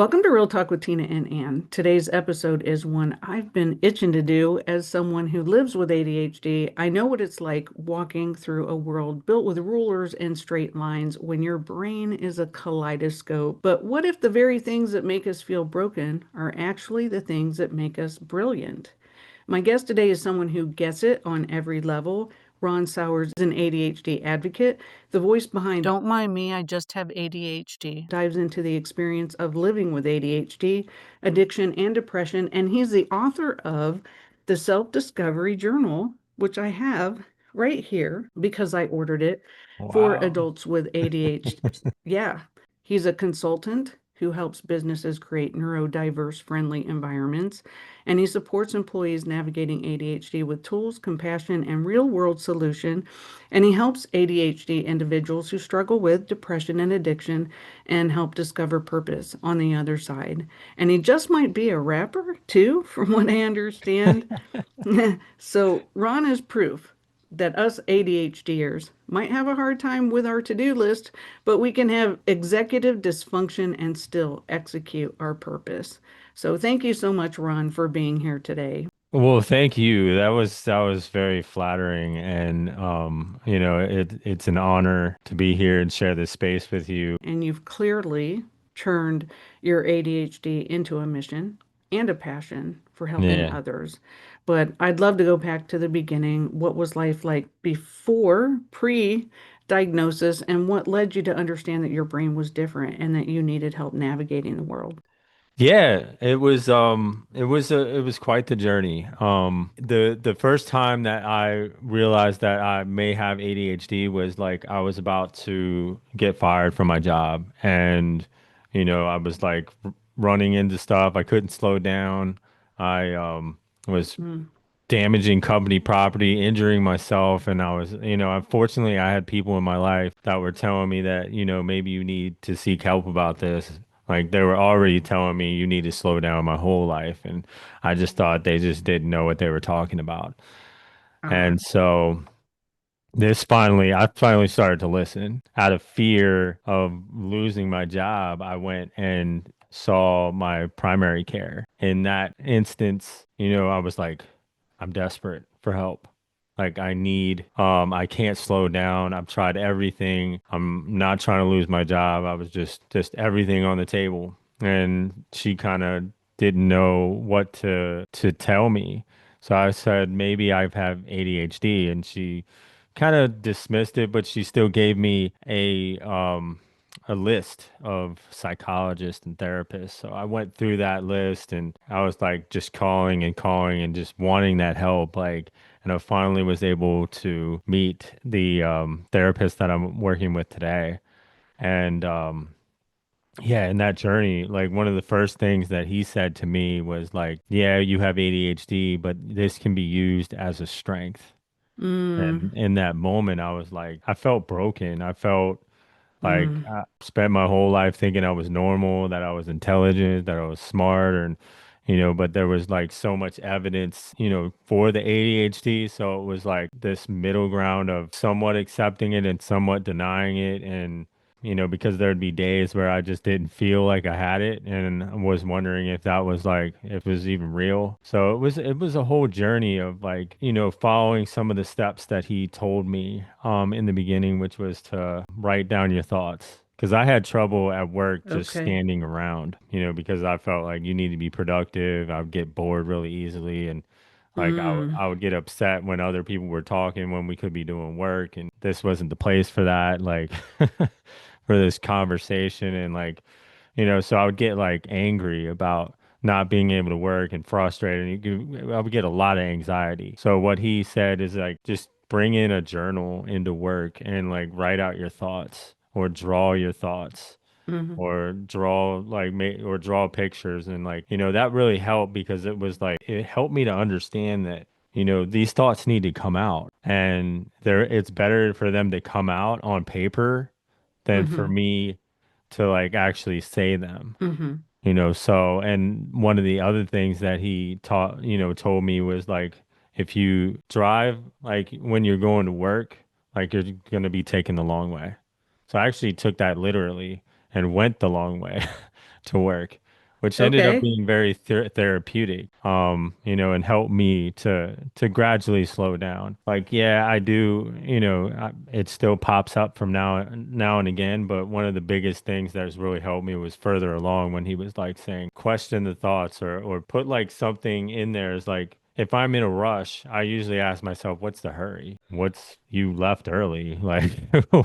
Welcome to Real Talk with Tina and Ann. Today's episode is one I've been itching to do as someone who lives with ADHD. I know what it's like walking through a world built with rulers and straight lines when your brain is a kaleidoscope. But what if the very things that make us feel broken are actually the things that make us brilliant? My guest today is someone who gets it on every level. Ron Souers is an ADHD advocate, the voice behind Don't Mind Me, I Just Have ADHD. Dives into the experience of living with ADHD, addiction, and depression, and he's the author of the Self-Discovery Journal, which I have right here because I ordered it for Wow. adults with ADHD. Yeah, he's a consultant who helps businesses create neurodiverse friendly environments, and he supports employees navigating ADHD with tools, compassion, and real-world solution. And he helps ADHD individuals who struggle with depression and addiction and help discover purpose on the other side. And he just might be a rapper too, from what I understand. So Ron is proof that us ADHDers might have a hard time with our to-do list, but we can have executive dysfunction and still execute our purpose. So thank you so much, Ron, for being here today. Well, thank you. That was very flattering, and it's an honor to be here and share this space with you. And you've clearly turned your ADHD into a mission and a passion for helping Yeah. others. But I'd love to go back to the beginning. What was life like before, pre-diagnosis, and what led you to understand that your brain was different and that you needed help navigating the world? Yeah, it was quite the journey. The first time that I realized that I may have ADHD was like I was about to get fired from my job, and I was like running into stuff. I couldn't slow down. I was Mm. damaging company property, injuring myself. And I was, unfortunately, I had people in my life that were telling me that, maybe you need to seek help about this. Like they were already telling me you need to slow down my whole life. And I just thought they just didn't know what they were talking about. Ah. And so I finally started to listen. Out of fear of losing my job, I went and saw my primary care. In that instance, I was like, I'm desperate for help. Like I can't slow down. I've tried everything. I'm not trying to lose my job. I was just everything on the table. And she kind of didn't know what to tell me. So I said, maybe I have ADHD, and she kind of dismissed it, but she still gave me a list of psychologists and therapists. So I went through that list, and I was like just calling and just wanting that help. And I finally was able to meet the therapist that I'm working with today. And yeah, in that journey, like one of the first things that he said to me was like, yeah, you have ADHD, but this can be used as a strength. And Mm. in that moment, I was like, I felt broken. I felt like Mm. I spent my whole life thinking I was normal, that I was intelligent, that I was smart, and, but there was like so much evidence, for the ADHD. So it was like this middle ground of somewhat accepting it and somewhat denying it. And, because there'd be days where I just didn't feel like I had it, and I was wondering if that was like, if it was even real. So it was a whole journey of like, following some of the steps that he told me in the beginning, which was to write down your thoughts. Because I had trouble at work just Okay. standing around, because I felt like you need to be productive. I would get bored really easily. And like Mm. I would get upset when other people were talking when we could be doing work, and this wasn't the place for that, like for this conversation. And like, so I would get like angry about not being able to work and frustrated. And I would get a lot of anxiety. So what he said is like, just bring in a journal into work and like write out your thoughts or draw your thoughts Mhm. or draw like or draw pictures. And like, that really helped because it was like it helped me to understand that these thoughts need to come out, and it's better for them to come out on paper than for Mhm. me to like actually say them. Mhm. So, and one of the other things that he told me was like, if you drive, like when you're going to work, like you're going to be taking the long way. So I actually took that literally and went the long way to work. which ended up Okay. being very therapeutic, and helped me to gradually slow down. Like, yeah, I do, it still pops up from now and again, but one of the biggest things that has really helped me was further along when he was like saying, question the thoughts or put like something in there is like, if I'm in a rush, I usually ask myself, what's the hurry? What's you left early? Like,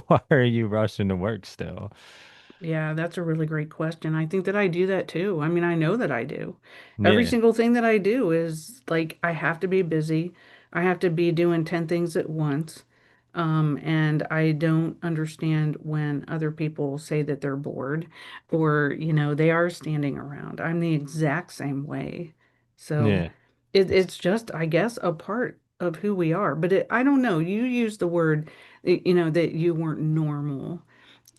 why are you rushing to work still? Yeah, that's a really great question. I think that I do that too. I mean, I know that I do. Every Yeah, single thing that I do is like I have to be busy. I have to be doing 10 things at once. And I don't understand when other people say that they're bored or, they are standing around. I'm the exact same way. So yeah, it's just, I guess, a part of who we are. But I don't know. You used the word, that you weren't normal.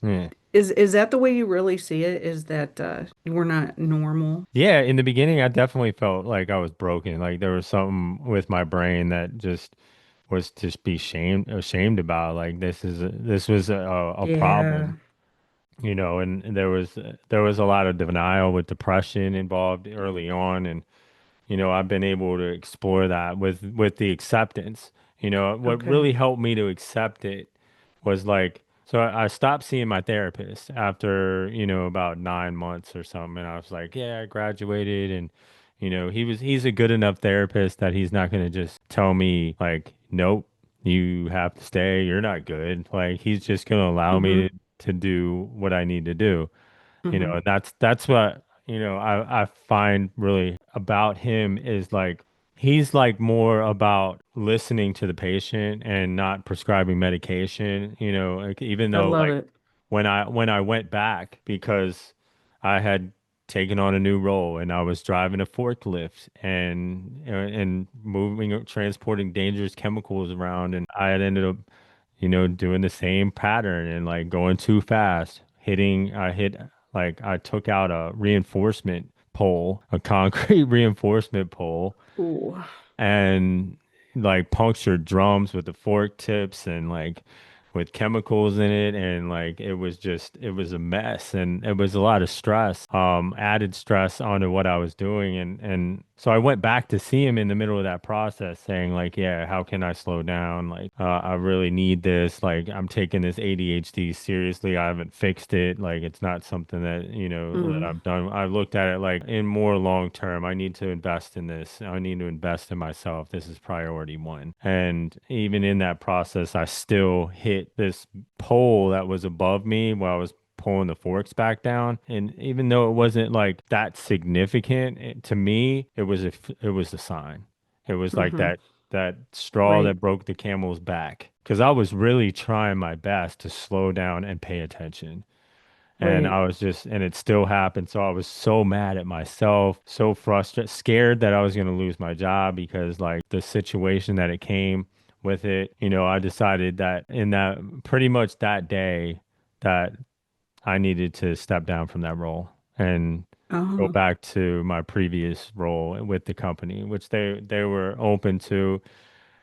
yeah. Is that the way you really see it? Is that we're not normal? Yeah, in the beginning, I definitely felt like I was broken. Like there was something with my brain that just was just be ashamed about. Like this was a Yeah. problem, and there was a lot of denial with depression involved early on, and I've been able to explore that with the acceptance. What Okay. really helped me to accept it was like, so I stopped seeing my therapist after, about 9 months or something. And I was like, yeah, I graduated. And, he's a good enough therapist that he's not going to just tell me like, nope, you have to stay. You're not good. Like he's just going to allow me Mm-hmm. to do what I need to do. Mm-hmm. And that's what, I find really about him is like he's like more about listening to the patient and not prescribing medication, like, even I though love like it. when I went back because I had taken on a new role and I was driving a forklift and moving transporting dangerous chemicals around, and I had ended up doing the same pattern and like going too fast, I hit, like, I took out a reinforcement pole, a concrete reinforcement pole, Ooh. and like punctured drums with the fork tips and like with chemicals in it, and like it was a mess, and it was a lot of stress, added stress onto what I was doing, and so I went back to see him in the middle of that process saying like, yeah, how can I slow down? Like, I really need this. Like, I'm taking this ADHD seriously. I haven't fixed it. Like, it's not something that, that Mm. I've done. I looked at it like in more long term. I need to invest in this. I need to invest in myself. This is priority one. And even in that process, I still hit this pole that was above me while I was pulling the forks back down. And even though it wasn't like that significant, to me, it was a sign. It was like Mm-hmm. that straw Right. that broke the camel's back. Because I was really trying my best to slow down and pay attention. And Right. I was just, and it still happened. So I was so mad at myself, so frustrated, scared that I was going to lose my job because, like, the situation that it came with it, I decided that in that pretty much that day that I needed to step down from that role and go Oh. back to my previous role with the company, which they were open to.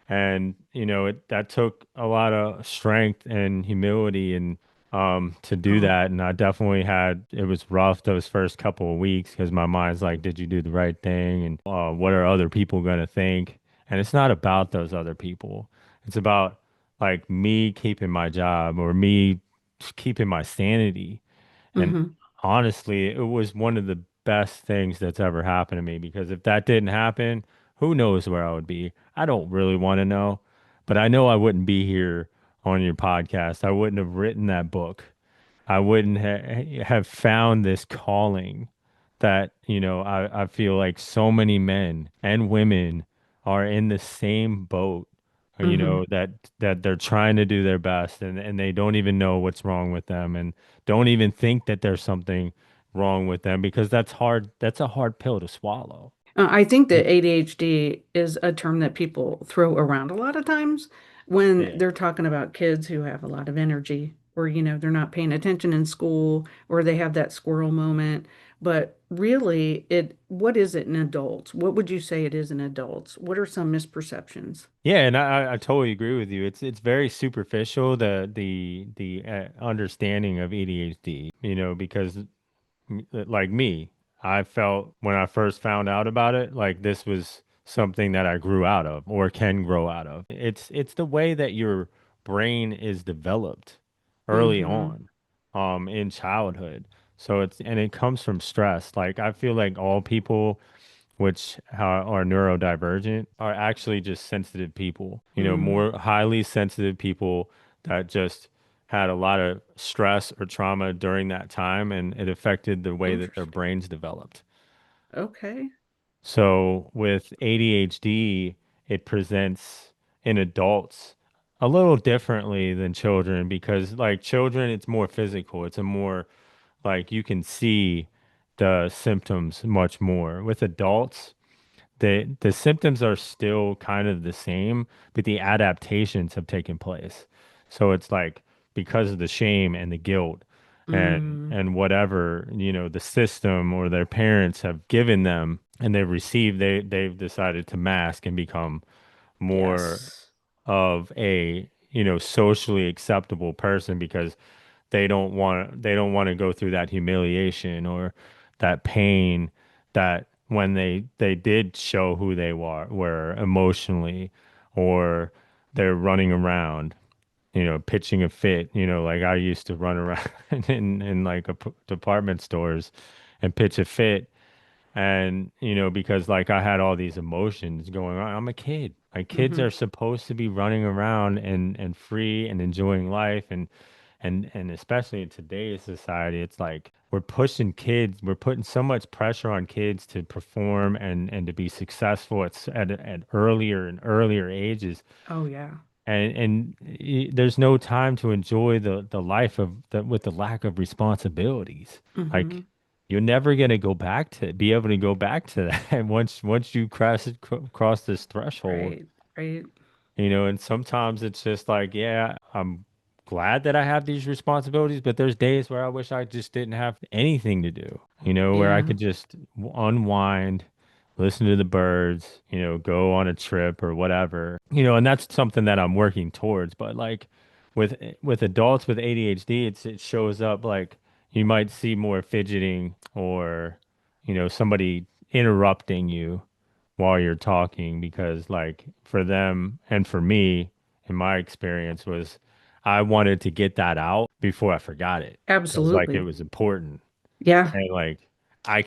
And that took a lot of strength and humility and to do Oh. that. And I definitely had, it was rough those first couple of weeks because my mind's like, did you do the right thing? And what are other people going to think? And it's not about those other people. It's about like me keeping my job or me keeping my sanity. And Mm-hmm. honestly, it was one of the best things that's ever happened to me because if that didn't happen, who knows where I would be? I don't really want to know, but I know I wouldn't be here on your podcast. I wouldn't have written that book. I wouldn't have found this calling that, I feel like so many men and women are in the same boat, Mm-hmm. that they're trying to do their best and they don't even know what's wrong with them and don't even think that there's something wrong with them because that's hard. That's a hard pill to swallow. I think that ADHD is a term that people throw around a lot of times when Yeah. they're talking about kids who have a lot of energy or, they're not paying attention in school or they have that squirrel moment. But really, what is it in adults? What would you say it is in adults? What are some misperceptions? Yeah, and I totally agree with you. It's very superficial, the understanding of ADHD, because like me, I felt when I first found out about it, like this was something that I grew out of or can grow out of. It's the way that your brain is developed early Mm-hmm. on, in childhood. So it comes from stress. Like I feel like all people which are neurodivergent are actually just sensitive people. You know, Mm. more highly sensitive people that just had a lot of stress or trauma during that time, and it affected the way that their Interesting. brains developed. Okay. So with ADHD, it presents in adults a little differently than children because, like, children, it's more physical. It's a more like you can see the symptoms much more. With adults, the symptoms are still kind of the same, but the adaptations have taken place. So it's like because of the shame and the guilt Mm. and whatever, you know, the system or their parents have given them and they've received, they've decided to mask and become more Yes. of a, you know, socially acceptable person because they don't want to go through that humiliation or that pain that when they did show who they were emotionally or they're running around, you know, pitching a fit, you know, like I used to run around in like department stores and pitch a fit and, you know, because like I had all these emotions going on. I'm a kid. Like kids Mm-hmm. are supposed to be running around and free and enjoying life and especially in today's society, it's like we're putting so much pressure on kids to perform and to be successful at earlier and earlier ages. Oh yeah. There's no time to enjoy the life of the with the lack of responsibilities. Mm-hmm. Like you're never gonna go back to be able to go back to that once you cross this threshold, Right. Right. you know. And sometimes it's just like, yeah, I'm glad that I have these responsibilities, but there's days where I wish I just didn't have anything to do, you know, where I Yeah. could just unwind, listen to the birds, you know, go on a trip or whatever, you know. And that's something that I'm working towards. But like with adults with ADHD, it shows up like you might see more fidgeting or, you know, somebody interrupting you while you're talking because like for them and for me in my experience was I wanted to get that out before I forgot it. It was like it Absolutely. was important. Yeah. And like I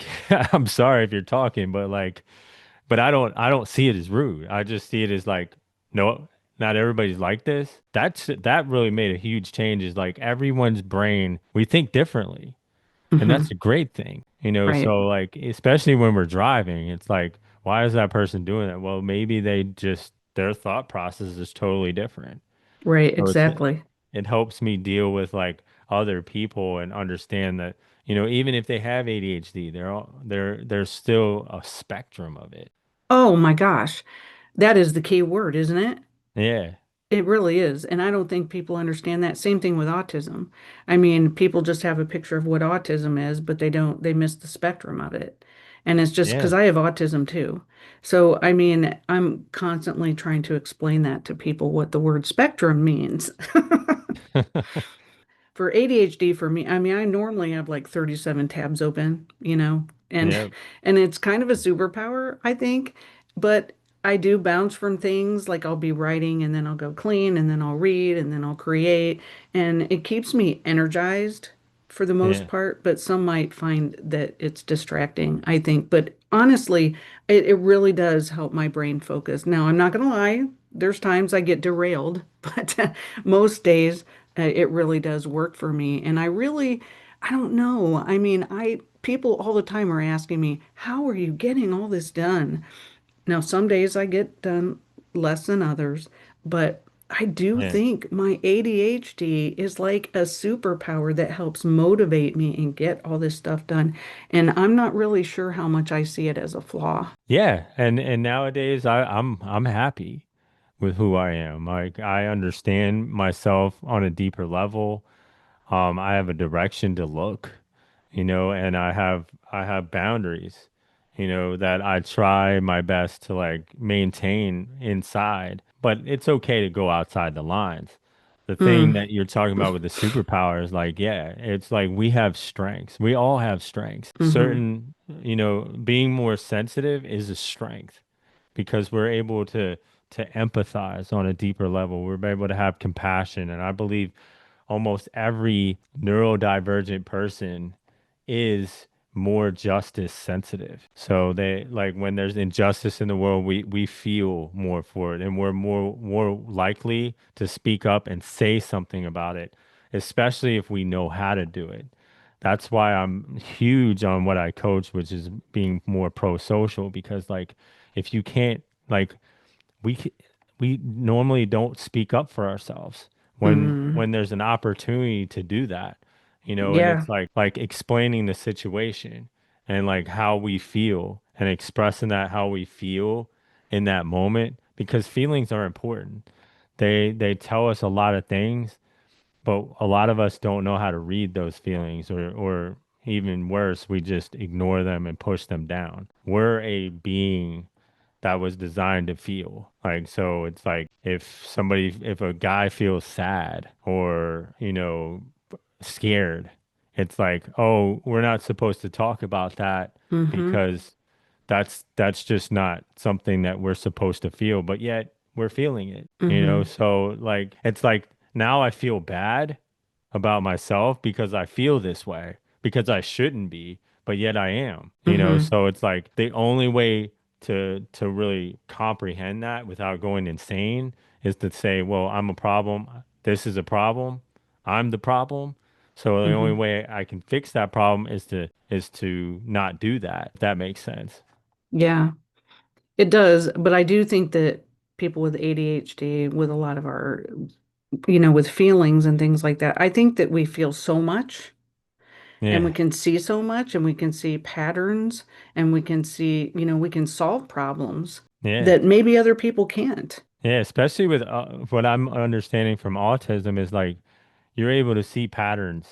I'm sorry if you're talking, but like but I don't see it as rude. I just see it as like no, not everybody's like this. That really made a huge change is like everyone's brain, we think differently. And Mm-hmm. that's a great thing, you know. Right. So like, especially when we're driving, it's like, why is that person doing that? Well, maybe they just their thought process is totally different. Right. So Exactly. it helps me deal with like other people and understand that, you know, even if they have ADHD, there's still a spectrum of it. Oh my gosh. That is the key word, isn't it? Yeah. It really is. And I don't think people understand that. Same thing with autism. I mean, people just have a picture of what autism is, but they miss the spectrum of it. And it's just because Yeah. I have autism too. So, I mean, I'm constantly trying to explain that to people what the word spectrum means. For ADHD for me, I mean, I normally have like 37 tabs open, and Yeah. and it's kind of a superpower, I think, but I do bounce from things like I'll be writing and then I'll go clean and then I'll read and then I'll create and it keeps me energized for the most Yeah. part, but some might find that it's distracting, I think. But honestly, it really does help my brain focus. Now, I'm not gonna lie, there's times I get derailed, but most days it really does work for me. And I don't know. I mean, people all the time are asking me, how are you getting all this done? Now, some days I get done less than others, but I do Yeah. think my ADHD is like a superpower that helps motivate me and get all this stuff done. And I'm not really sure how much I see it as a flaw. Yeah. And nowadays I'm happy with who I am. Like I understand myself on a deeper level. I have a direction to look, you know, and I have boundaries, you know, that I try my best to like maintain inside. But it's okay to go outside the lines. The thing Mm. that you're talking about with the superpowers, like, yeah, it's like we have strengths. We all have strengths. Mm-hmm. Certain, being more sensitive is a strength because we're able to empathize on a deeper level. We're able to have compassion. And I believe almost every neurodivergent person is more justice sensitive. So they like when there's injustice in the world, we feel more for it and we're more likely to speak up and say something about it, especially if we know how to do it. That's why I'm huge on what I coach, which is being more pro-social because like if you can't like we c- we normally don't speak up for ourselves Mm. when there's an opportunity to do that, and Yeah. it's like explaining the situation and like how we feel and expressing that how we feel in that moment because feelings are important. They tell us a lot of things, but a lot of us don't know how to read those feelings or even worse, we just ignore them and push them down. We're a being that was designed to feel. Like, so it's like if a guy feels sad or, scared, it's like, oh, we're not supposed to talk about that Mm-hmm. because that's just not something that we're supposed to feel, but yet we're feeling it. Mm-hmm. So like it's like now I feel bad about myself because I feel this way because I shouldn't be, but yet I am. Mm-hmm. So it's like the only way to really comprehend that without going insane is to say, well, I'm a problem. This is a problem. I'm the problem. So the only Mm-hmm. way I can fix that problem is to not do that. If that makes sense. Yeah, it does. But I do think that people with ADHD, with a lot of our, with feelings and things like that, I think that we feel so much and we Yeah. can see so much and we can see patterns and we can see, we can solve problems Yeah. that maybe other people can't. Yeah, especially with what I'm understanding from autism is like you're able to see patterns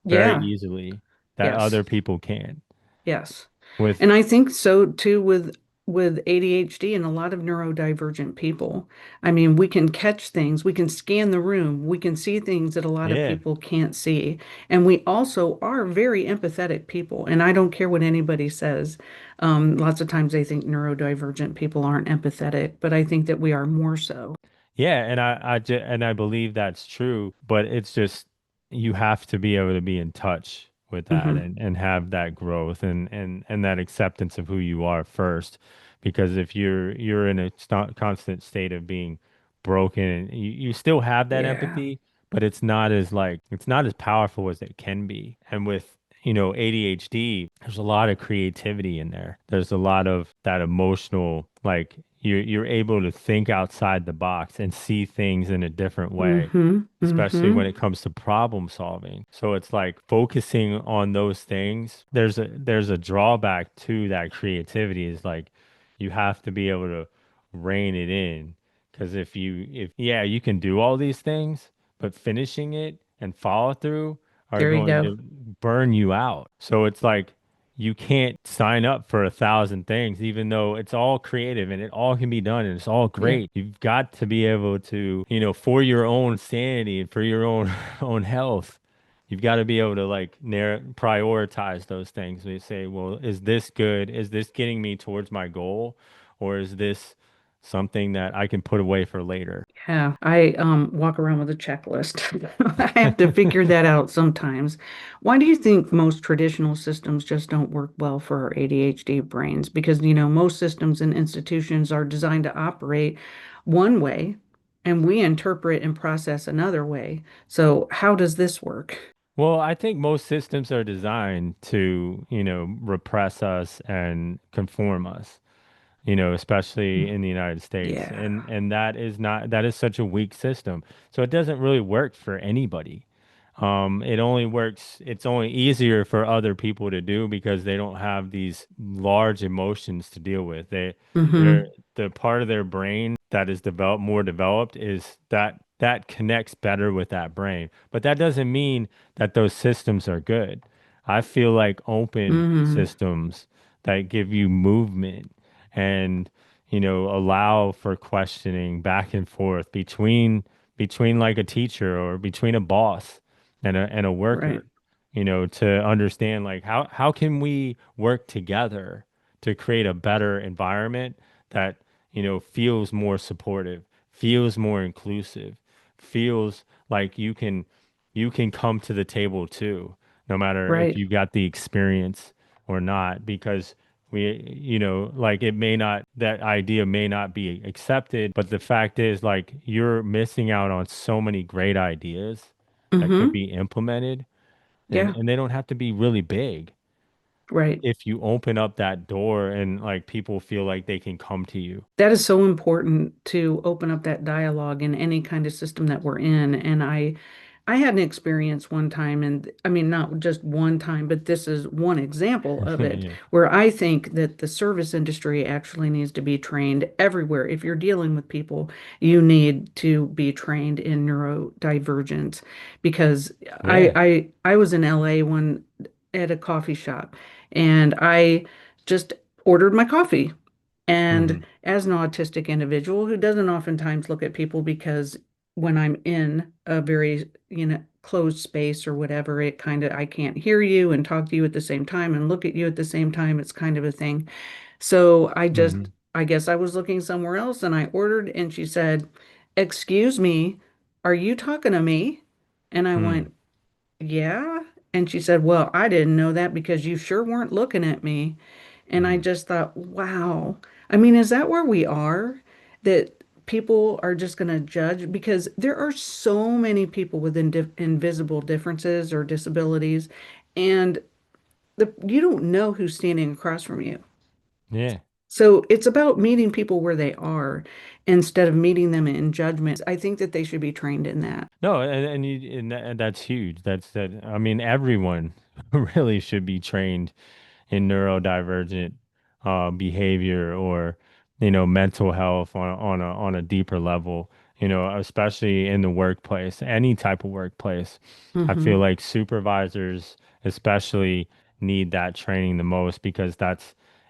very Yeah. easily that Yes. other people can't. Yes. With And I think so too with ADHD and a lot of neurodivergent people. I mean, we can catch things, we can scan the room, we can see things that a lot of yeah, people can't see. And we also are very empathetic people. And I don't care what anybody says. Lots of times they think neurodivergent people aren't empathetic, but I think that we are more so. yeah, and I believe that's true, but it's just you have to be able to be in touch with that Hmm. and have that growth and that acceptance of who you are first. Because if you're in a constant state of being broken, and you still have that Yeah. empathy, but it's not as powerful as it can be. And with ADHD, there's a lot of creativity in there. There's a lot of that emotional, like you're able to think outside the box and see things in a different way, Hmm. especially when Hmm. it comes to problem solving. So it's like focusing on those things. There's a drawback to that creativity is like you have to be able to rein it in because if yeah, you can do all these things, but finishing it and follow through are There you going go. to burn you out. So it's like you can't sign up for 1,000 things, even though it's all creative and it all can be done and it's all Yeah. great. You've got to be able to, for your own sanity and for your own own health, you've got to be able to like prioritize those things. We say, well, is this good? Is this getting me towards my goal? Or is this something that I can put away for later? Yeah, I walk around with a checklist. I have to figure that out sometimes. Why do you think most traditional systems just don't work well for our ADHD brains? Because, most systems and institutions are designed to operate one way, and we interpret and process another way. So, how does this work? Well, I think most systems are designed to, repress us and conform us, especially in the United States. Yeah. And that is such a weak system. So it doesn't really work for anybody. It's only easier for other people to do because they don't have these large emotions to deal with. They're Mm-hmm. the part of their brain that is more developed is that connects better with that brain. But that doesn't mean that those systems are good. I feel like open Mm-hmm. systems that give you movement and allow for questioning back and forth between between like a teacher or between a boss and a Right. worker, to understand like how can we work together to create a better environment that, feels more supportive, feels more inclusive, feels like you can come to the table too, no matter if Right. you got the experience or not, because like it may not, that idea may not be accepted, but the fact is like you're missing out on so many great ideas that could Mm-hmm. be implemented, and Yeah. and they don't have to be really big. Right. If you open up that door and like people feel like they can come to you. That is so important to open up that dialogue in any kind of system that we're in. And I had an experience one time, and I mean, not just one time, but this is one example of it, Yeah. where I think that the service industry actually needs to be trained everywhere. If you're dealing with people, you need to be trained in neurodivergence because Yeah. I was in LA one at a coffee shop, and I just ordered my coffee. And Hmm. as an autistic individual who doesn't oftentimes look at people, because when I'm in a very, closed space or whatever, it kind of, I can't hear you and talk to you at the same time and look at you at the same time. It's kind of a thing. So Hmm. I guess I was looking somewhere else and I ordered, and she said, "Excuse me, are you talking to me?" And I Hmm. went, "Yeah." And she said, "Well, I didn't know that because you sure weren't looking at me." And I Hmm. just thought, wow. I mean, is that where we are? That people are just going to judge? Because there are so many people with invisible differences or disabilities, and you don't know who's standing across from you. Yeah. So it's about meeting people where they are instead of meeting them in judgment. I think that they should be trained in that. No, and that's huge. I mean, everyone really should be trained in neurodivergent behavior, or mental health on a deeper level, especially in the workplace, any type of workplace. I feel Hmm. like supervisors especially need that training the most, because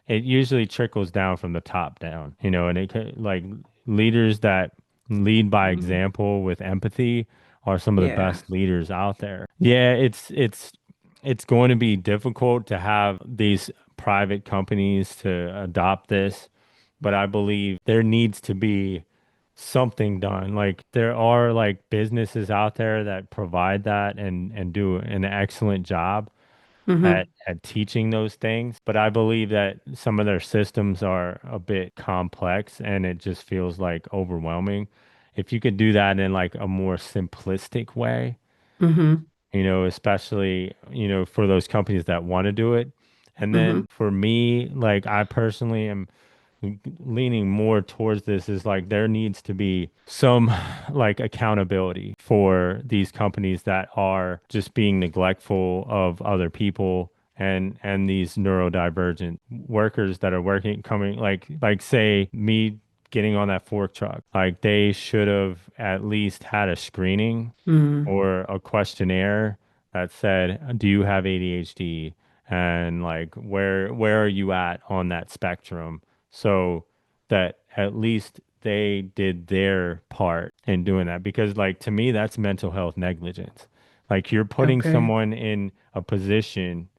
it usually trickles down from the top down, and like leaders that lead by Hmm. example with empathy are some of the Yeah. best leaders out there. Yeah, it's going to be difficult to have these private companies to adopt this, but I believe there needs to be something done. Like there are like businesses out there that provide that and do an excellent job Hmm. at teaching those things, but I believe that some of their systems are a bit complex and it just feels like overwhelming. If you could do that in like a more simplistic way, Hmm. especially, for those companies that want to do it. And Hmm. then for me, like I personally am leaning more towards this, is like there needs to be some like accountability for these companies that are just being neglectful of other people, and these neurodivergent workers that are working, coming, like say me getting on that fork truck, like they should have at least had a screening Hmm. or a questionnaire that said, "Do you have ADHD?" And like, where are you at on that spectrum? So that at least they did their part in doing that. Because like to me, that's mental health negligence. Like you're putting Okay. someone in a position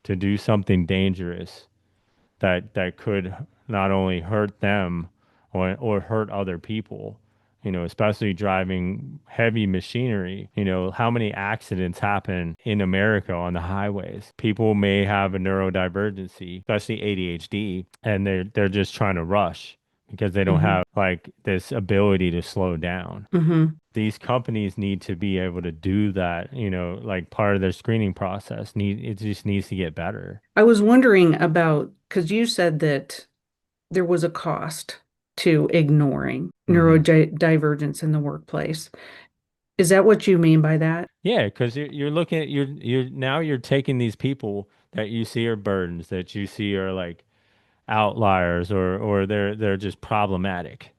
to do something dangerous that could not only hurt them or hurt other people, especially driving heavy machinery. How many accidents happen in America on the highways? People may have a neurodivergency, especially ADHD, and they're just trying to rush because they don't Hmm. have like this ability to slow down. Hmm. These companies need to be able to do that, like part of their screening process. It just needs to get better. I was wondering about, because you said that there was a cost to ignoring Hmm. neurodivergence in the workplace. Is that what you mean by that? Yeah, because you're looking at you're taking these people that you see are burdens, that you see are like outliers, or they're just problematic.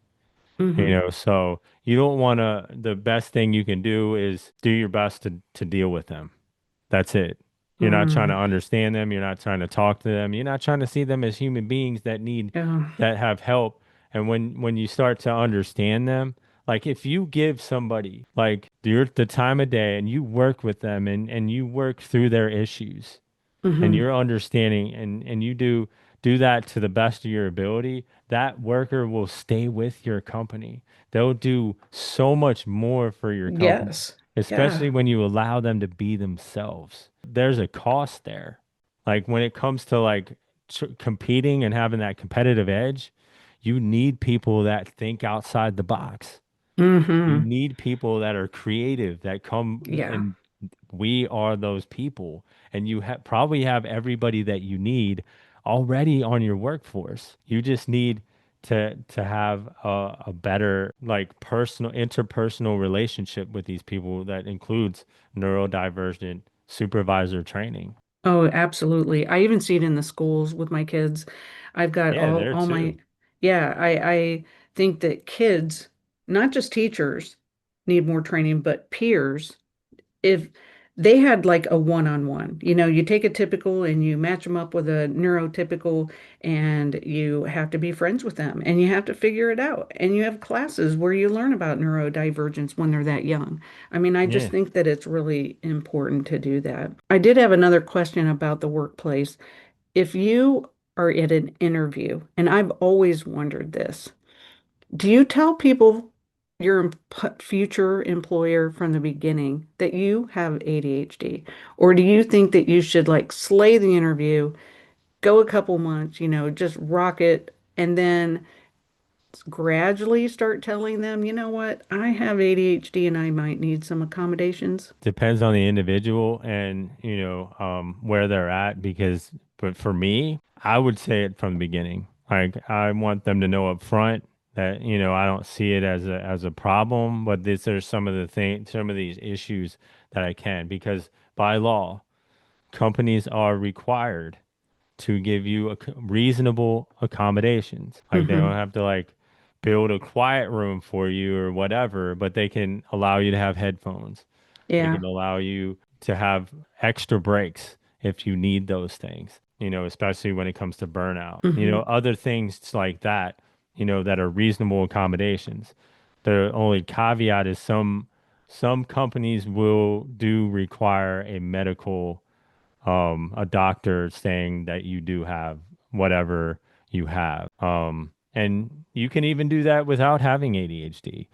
Hmm. So you don't want to, the best thing you can do is do your best to deal with them. That's it. You're not trying to Mm. understand them. You're not trying to talk to them. You're not trying to see them as human beings Yeah. that have help. And when you start to understand them, Like if you give somebody like the time of day and you work with them and you work through their issues and Hmm. your understanding and you do that to the best of your ability, that worker will stay with your company. They'll do so much more for your company, Yes. especially Yeah. when you allow them to be themselves. There's a cost there. Like when it comes to like competing and having that competitive edge, you need people that think outside the box. You Hmm. need people that are creative, that come Yeah. and we are those people. And you probably have everybody that you need already on your workforce. You just need to have a better like personal interpersonal relationship with these people that includes neurodivergent supervisor training. Oh, absolutely. I even see it in the schools with my kids. I've got Yeah, there all my, too. yeah, I think that kids, not just teachers, need more training, but peers, if they had like a one-on-one, you take a typical and you match them up with a neurotypical, and you have to be friends with them and you have to figure it out. And you have classes where you learn about neurodivergence when they're that young. I mean, I just Yeah. think that it's really important to do that. I did have another question about the workplace. If you are at an interview, and I've always wondered this, do you tell people, your future employer, from the beginning that you have ADHD? Or do you think that you should like slay the interview, go a couple months, just rock it, and then gradually start telling them, you know what, I have ADHD and I might need some accommodations? Depends on the individual and, where they're at but for me, I would say it from the beginning. Like I want them to know up front that, I don't see it as a problem, but these are some of these issues that I can because by law, companies are required to give you reasonable accommodations. Like they don't Hmm. have to like build a quiet room for you or whatever, but they can allow you to have headphones. They Yeah. can allow you to have extra breaks if you need those things, especially when it comes to burnout. Hmm. Other things like that, that are reasonable accommodations. The only caveat is some companies will do require a doctor saying that you do have whatever you have. And you can even do that without having ADHD.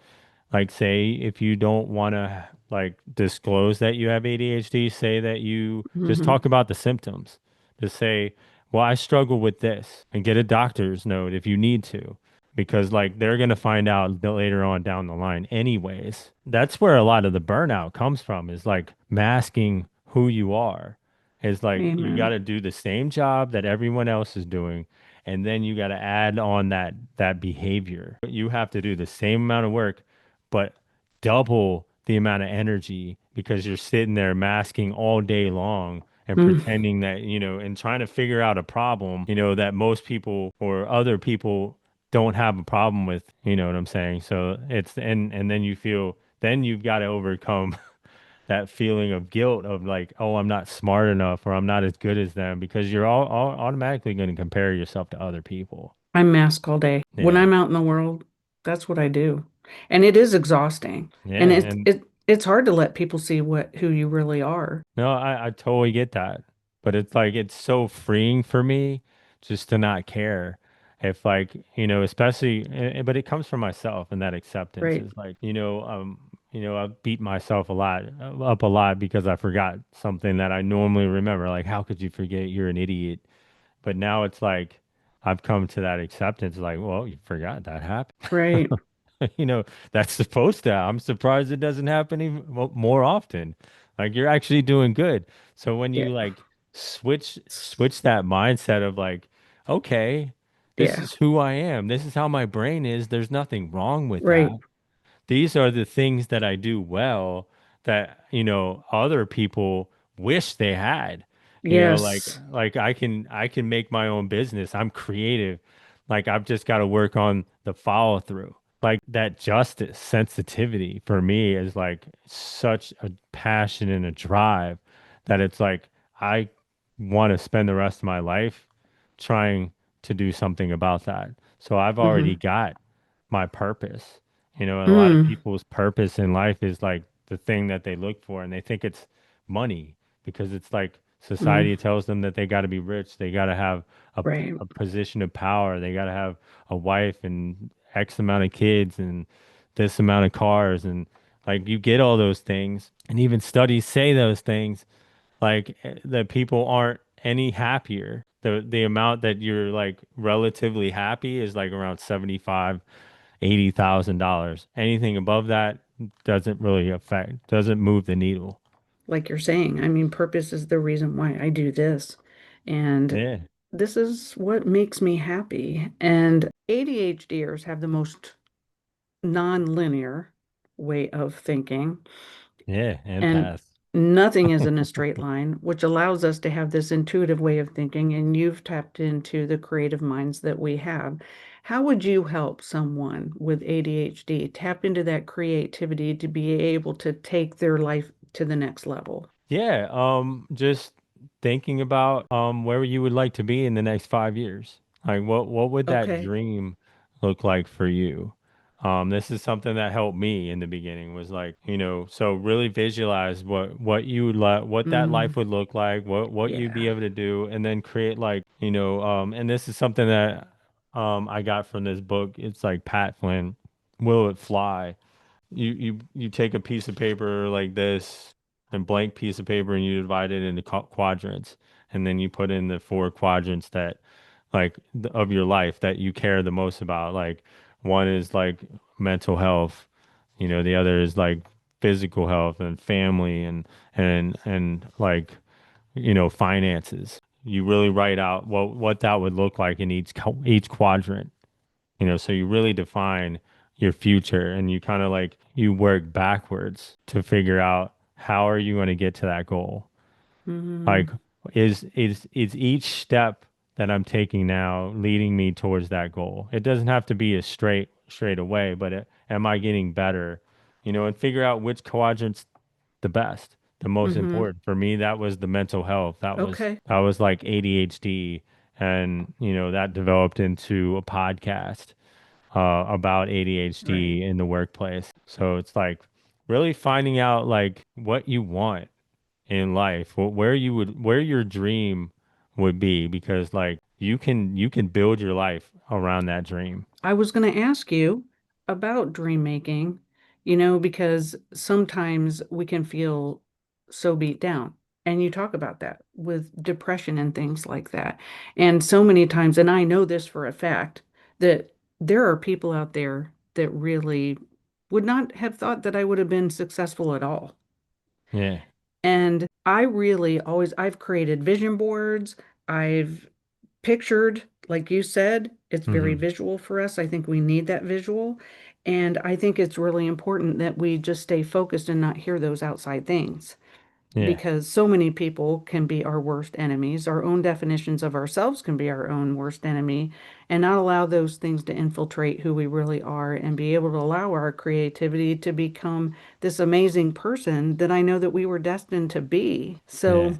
Like say if you don't want to like disclose that you have ADHD, say that you just Hmm. talk about the symptoms. Just say, "Well, I struggle with this," and get a doctor's note if you need to, because like they're going to find out later on down the line anyways. That's where a lot of the burnout comes from is like masking who you are. It's like you got Amen. to do the same job that everyone else is doing and then you got to add on that behavior. You have to do the same amount of work but double the amount of energy because you're sitting there masking all day long and Mm. pretending that, and trying to figure out a problem, that most people or other people don't have a problem with, you know what I'm saying? So and then then you've got to overcome that feeling of guilt of like, oh, I'm not smart enough or I'm not as good as them because you're all automatically going to compare yourself to other people. I mask all day. When Yeah. I'm out in the world, that's what I do. And it is exhausting. Yeah. And And it's hard to let people see who you really are. no, I totally get that. But it's like it's so freeing for me just to not care. If like, especially but it comes from myself and that acceptance Right. is like, I beat myself up a lot because I forgot something that I normally remember. Like, how could you forget you're an idiot? But now it's like I've come to that acceptance, like, well, you forgot that happened. Right. You know, that's supposed to. I'm surprised it doesn't happen even more often. Like you're actually doing good. So when Yeah. you like switch that mindset of like, okay, this Yeah. is who I am. This is how my brain is. There's nothing wrong with Right. that. These are the things that I do well that, other people wish they had. Yes. Like I can make my own business. I'm creative. Like I've just got to work on the follow through. Like that justice sensitivity for me is like such a passion and a drive that it's like I want to spend the rest of my life trying to do something about that. So I've already Hmm. got my purpose A lot of Mm, people's purpose in life is like the thing that they look for, and they think it's money because it's like mm, society tells them that they got to be rich, they got to have right. a position of power, they got to have a wife and X amount of kids and this amount of cars, and like you get all those things, and even studies say those things, like that people aren't any happier. The amount that you're like relatively happy is like around 75, $80,000. Anything above that doesn't move the needle. Like you're saying, I mean, purpose is the reason why I do this. And Yeah, this is what makes me happy. And ADHDers have the most non-linear way of thinking, yeah, and and pass. nothing is in a straight line, which allows us to have this intuitive way of thinking. And you've tapped into the creative minds that we have. How would you help someone with ADHD tap into that creativity to be able to take their life to the next level? Yeah, just thinking about where you would like to be in the next 5 years. Like what would that Okay. dream look like for you? This is something that helped me in the beginning was like, so really visualize what you would like, what that Mm, life would look like, what you'd be yeah. able to do, and then create like, and this is something that I got from this book. It's like Pat Flynn, Will It Fly? You take a piece of paper like this, a blank piece of paper, and you divide it into quadrants, and then you put in the four quadrants that like of your life that you care the most about. Like one is like mental health, the other is like physical health and family and like finances. You really write out what that would look like in each quadrant, so you really define your future, and you kind of like you work backwards to figure out how are you going to get to that goal. Like Mm, is each step that I'm taking now leading me towards that goal? It doesn't have to be a straight away, but am I getting better? And figure out which quadrant's the best, the most mm-hmm. important. For me, that was the mental health. Okay. That was like ADHD, and that developed into a podcast about Right. ADHD in the workplace. So it's like really finding out like what you want in life, where your dream would be, because like you can build your life around that dream. I was going to ask you about dream making, because sometimes we can feel so beat down. And you talk about that with depression and things like that. And so many times, and I know this for a fact, that there are people out there that really would not have thought that I would have been successful at all. Yeah. And I really always, I've created vision boards. I've pictured, like you said, it's very Hmm. visual for us. I think we need that visual. And I think it's really important that we just stay focused and not hear those outside things Yeah. because so many people can be our worst enemies. Our own definitions of ourselves can be our own worst enemy, and not allow those things to infiltrate who we really are and be able to allow our creativity to become this amazing person that I know that we were destined to be. Yeah.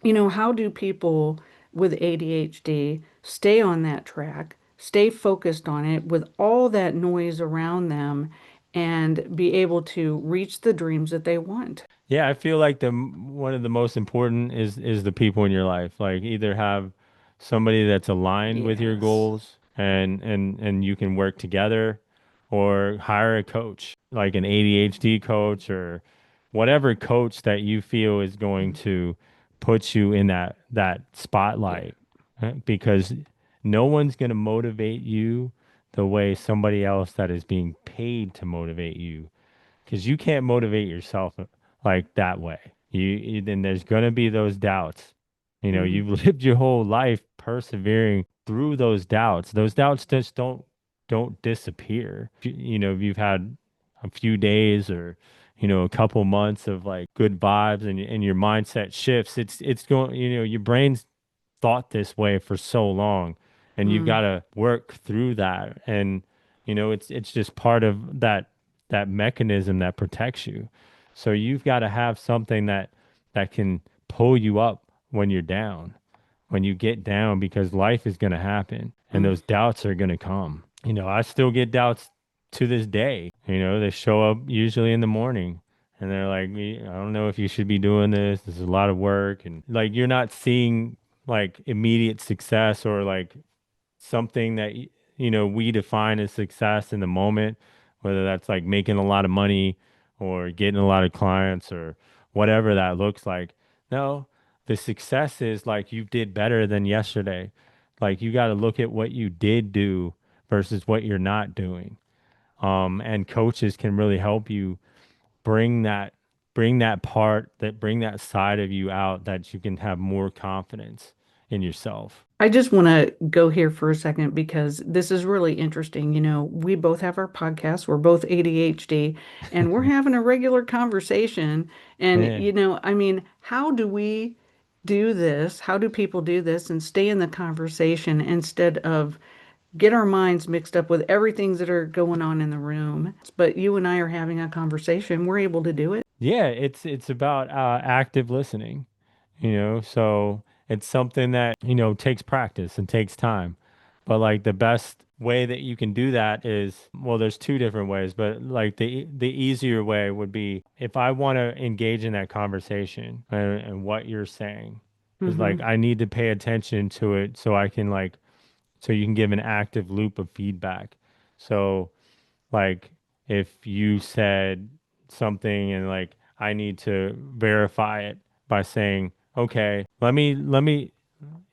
So, how do people with ADHD stay on that track, stay focused on it with all that noise around them, and be able to reach the dreams that they want? Yeah, I feel like the one of the most important is the people in your life. Like either have somebody that's aligned with your Yes. goals, and you can work together, or hire a coach, like an ADHD coach or whatever coach that you feel is going to put you in that Yeah. spotlight. Because no one's going to motivate you the way somebody else that is being paid to motivate you, because you can't motivate yourself like that way. Then there's gonna be those doubts. Mm, You've lived your whole life persevering through those doubts. Those doubts just don't disappear. If you've had a few days or a couple months of like good vibes, and your mindset shifts, it's going, your brain's thought this way for so long, and you've mm, got to work through that, and it's just part of that mechanism that protects you. So you've got to have something that can pull you up when you're down, when you get down, because life is going to happen and mm, those doubts are going to come. I still get doubts to this day, they show up usually in the morning and they're like, I don't know if you should be doing this. This is a lot of work. And like, you're not seeing like immediate success or like something that we define as success in the moment, whether that's like making a lot of money or getting a lot of clients or whatever that looks like. No, the success is like you did better than yesterday. Like you got to look at what you did do versus what you're not doing. And coaches can really help you bring that bring that side of you out that you can have more confidence in yourself. I just want to go here for a second because this is really interesting. We both have our podcasts. We're both ADHD and we're having a regular conversation. And, Yeah. I mean, how do we do this? How do people do this and stay in the conversation instead of get our minds mixed up with everything that are going on in the room? But you and I are having a conversation. We're able to do it. Yeah, it's about active listening, so it's something that, takes practice and takes time. But like the best way that you can do that is, well, there's two different ways, but like the easier way would be if I want to engage in that conversation and what you're saying is like Hmm. I need to pay attention to it so I can like so you can give an active loop of feedback. So like if you said something and like I need to verify it by saying, okay, let me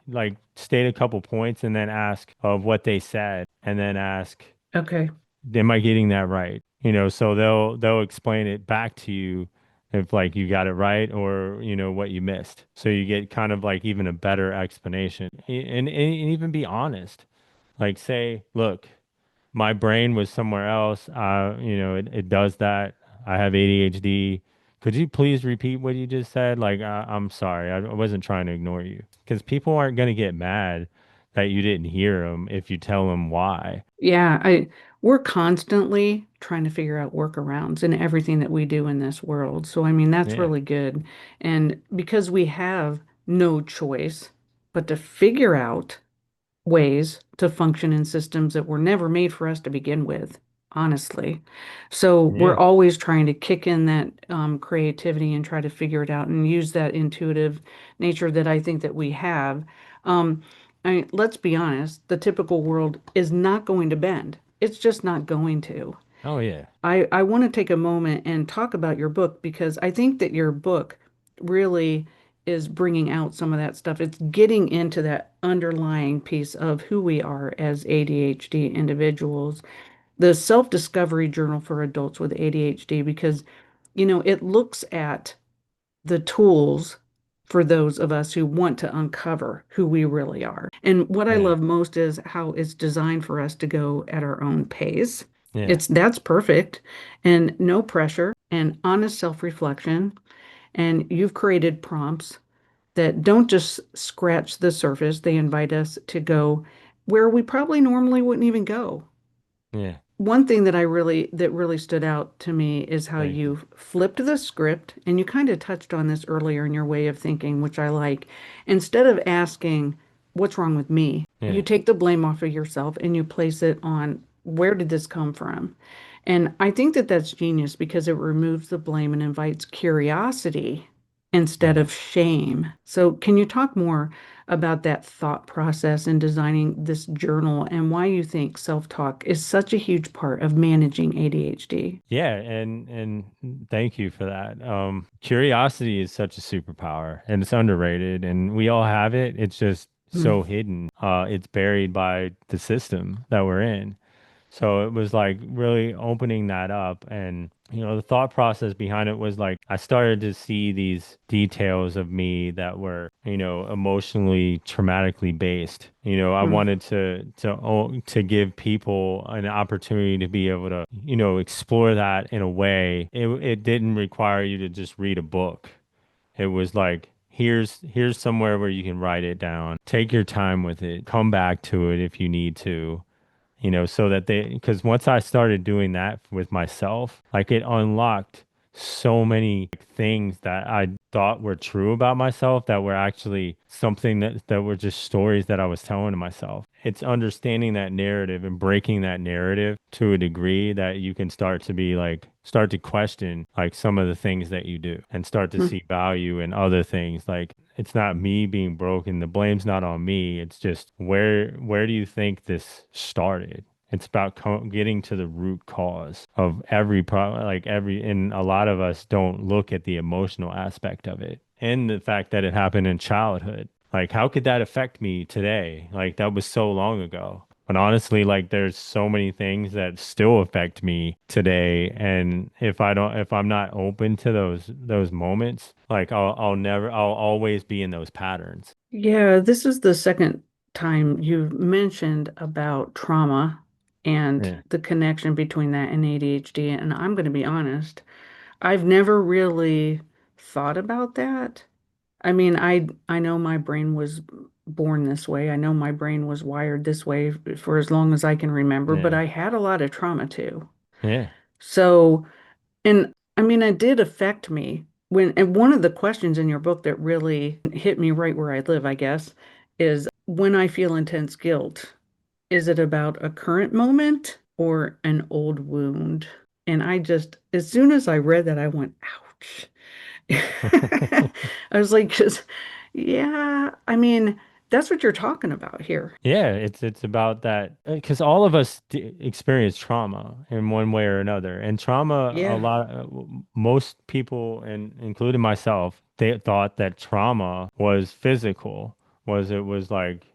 like state a couple points and then ask of what they said and then ask, Okay. am I getting that right? So they'll explain it back to you if like you got it right or what you missed. So you get kind of like even a better explanation and even be honest. Like say, look, my brain was somewhere else. It does that. I have ADHD. Could you please repeat what you just said? Like, I'm sorry. I wasn't trying to ignore you. Because people aren't going to get mad that you didn't hear them if you tell them why. Yeah, we're constantly trying to figure out workarounds in everything that we do in this world. So I mean that's Yeah. really good. And because we have no choice but to figure out ways to function in systems that were never made for us to begin with, honestly. So we're Yeah. always trying to kick in that creativity and try to figure it out and use that intuitive nature that I think that we have. Um, let's be honest, the typical world is not going to bend. It's just not going to. Oh, yeah. I want to take a moment and talk about your book because I think that your book really is bringing out some of that stuff. It's getting into that underlying piece of who we are as ADHD individuals, the self-discovery journal for adults with ADHD, because, it looks at the tools for those of us who want to uncover who we really are. And what I Yeah. love most is how it's designed for us to go at our own pace. Yeah. That's perfect and no pressure and honest self-reflection. And you've created prompts that don't just scratch the surface. They invite us to go where we probably normally wouldn't even go. Yeah. One thing that really stood out to me is how Thank you. you flipped the script, and you kind of touched on this earlier in your way of thinking, which I like. Instead of asking, "What's wrong with me?" you Yeah. take the blame off of yourself and you place it on, "Where did this come from?" And I think that that's genius because it removes the blame and invites curiosity instead Yeah. of shame. So, can you talk more about that thought process in designing this journal and why you think self-talk is such a huge part of managing ADHD? Yeah, and thank you for that. Curiosity is such a superpower and it's underrated and we all have it. It's just Mm. so hidden. It's buried by the system that we're in. So it was like really opening that up. And, the thought process behind it was like I started to see these details of me that were, emotionally traumatically based. I Mm. wanted to give people an opportunity to be able to, explore that in a way. It didn't require you to just read a book. It was like, here's somewhere where you can write it down. Take your time with it. Come back to it if you need to, so that because once I started doing that with myself, like it unlocked so many things that I thought were true about myself that were actually something that were just stories that I was telling to myself. it's understanding that narrative and breaking that narrative to a degree that you can start to be like, start to question like some of the things that you do and start to Mm. see value in other things. Like it's not me being broken. The blame's not on me. It's just where do you think this started? It's about getting to the root cause of every problem. Like and a lot of us don't look at the emotional aspect of it and the fact that it happened in childhood. Like, how could that affect me today? Like, that was so long ago. But honestly, like, there's so many things that still affect me today. And if I'm not open to those moments, like, I'll always be in those patterns. Yeah, this is the second time you've mentioned about trauma and Yeah. the connection between that and ADHD. And I'm going to be honest, I've never really thought about that. I mean, I know my brain was born this way. I know my brain was wired this way for as long as I can remember, but Yeah. I had a lot of trauma too. Yeah. So, and I mean, it did affect me when, and one of the questions in your book that really hit me right where I live, I guess, is when I feel intense guilt, is it about a current moment or an old wound? And I just, as soon as I read that, I went, ouch. I was like, 'cause, yeah, I mean, that's what you're talking about here. Yeah, it's about that because all of us d experience trauma in one way or another, and trauma a Yeah. lot most people, and including myself, they thought that trauma was physical, was it was like